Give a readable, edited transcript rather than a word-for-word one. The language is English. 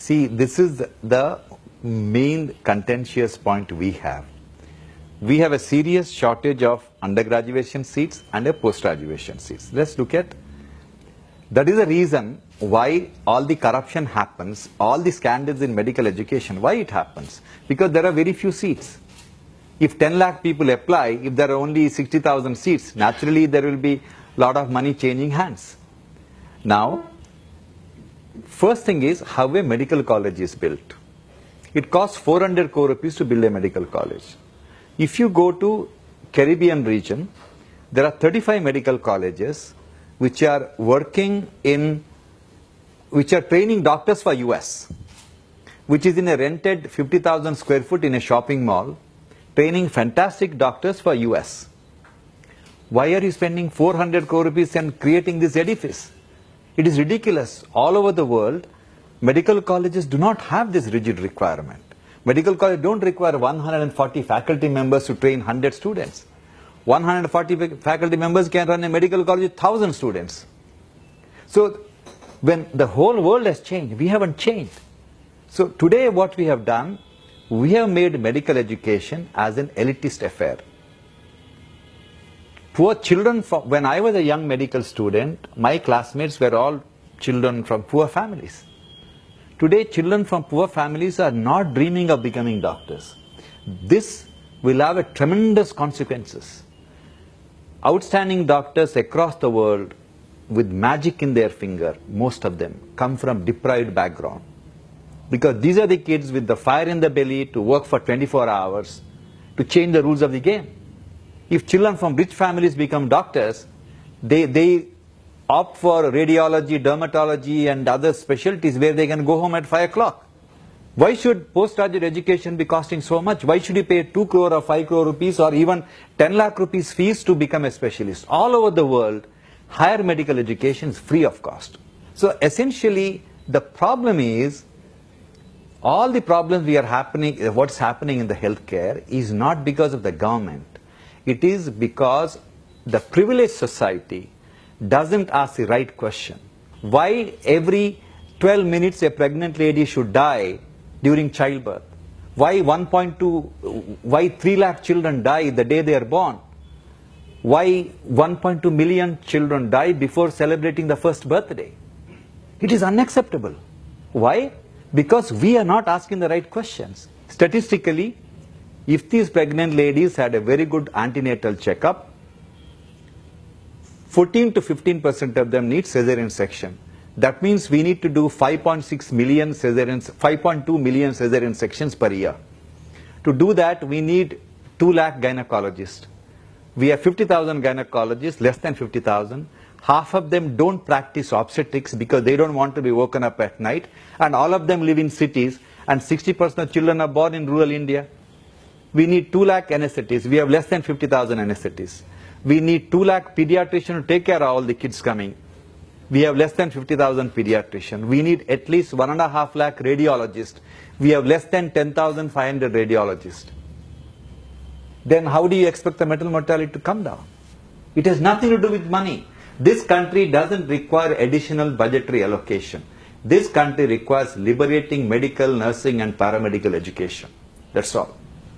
See, this is the main contentious point we have. We have a serious shortage of undergraduation seats and a post-graduation seats. Let's look at, that is the reason why all the corruption happens, all the scandals in medical education, why it happens? Because there are very few seats. If 10 lakh people apply, if there are only 60,000 seats, naturally there will be a lot of money changing hands. Now, first thing is how a medical college is built. It costs 400 crore rupees to build a medical college. If you go to Caribbean region, there are 35 medical colleges which are working in, which are training doctors for US, which is in a rented 50,000 square foot in a shopping mall, training fantastic doctors for US. Why are you spending 400 crore rupees and creating this edifice? It is ridiculous. All over the world, medical colleges do not have this rigid requirement. Medical colleges don't require 140 faculty members to train 100 students. 140 faculty members can run a medical college with 1,000 students. So, when the whole world has changed, we haven't changed. So, today what we have done, we have made medical education as an elitist affair. Poor children, when I was a young medical student, my classmates were all children from poor families. Today, children from poor families are not dreaming of becoming doctors. This will have a tremendous consequences. Outstanding doctors across the world with magic in their finger, most of them come from deprived background. Because these are the kids with the fire in the belly to work for 24 hours to change the rules of the game. If children from rich families become doctors, they opt for radiology, dermatology and other specialties where they can go home at 5 o'clock. Why should postgraduate education be costing so much? Why should you pay 2 crore or 5 crore rupees or even 10 lakh rupees fees to become a specialist? All over the world, higher medical education is free of cost. So essentially, the problem is, all the problems what's happening in the healthcare is not because of the government. It is because the privileged society doesn't ask the right question. Why every 12 minutes a pregnant lady should die during childbirth? Why 3 lakh children die the day they are born? Why 1.2 million children die before celebrating the first birthday? It is unacceptable. Why? Because we are not asking the right questions. Statistically, if these pregnant ladies had a very good antenatal checkup, 14 to 15% of them need cesarean section. That means we need to do 5.6 million cesareans, 5.2 million cesarean sections per year. To do that, we need 2 lakh gynecologists. We have 50,000 gynecologists, less than 50,000. Half of them don't practice obstetrics because they don't want to be woken up at night. And all of them live in cities. And 60% of children are born in rural India. We need 2 lakh anesthetists. We have less than 50,000 anesthetists. We need 2 lakh pediatricians to take care of all the kids coming. We have less than 50,000 pediatricians. We need at least 1.5 lakh radiologists. We have less than 10,500 radiologists. Then how do you expect the maternal mortality to come down? It has nothing to do with money. This country doesn't require additional budgetary allocation. This country requires liberating medical, nursing and paramedical education. That's all.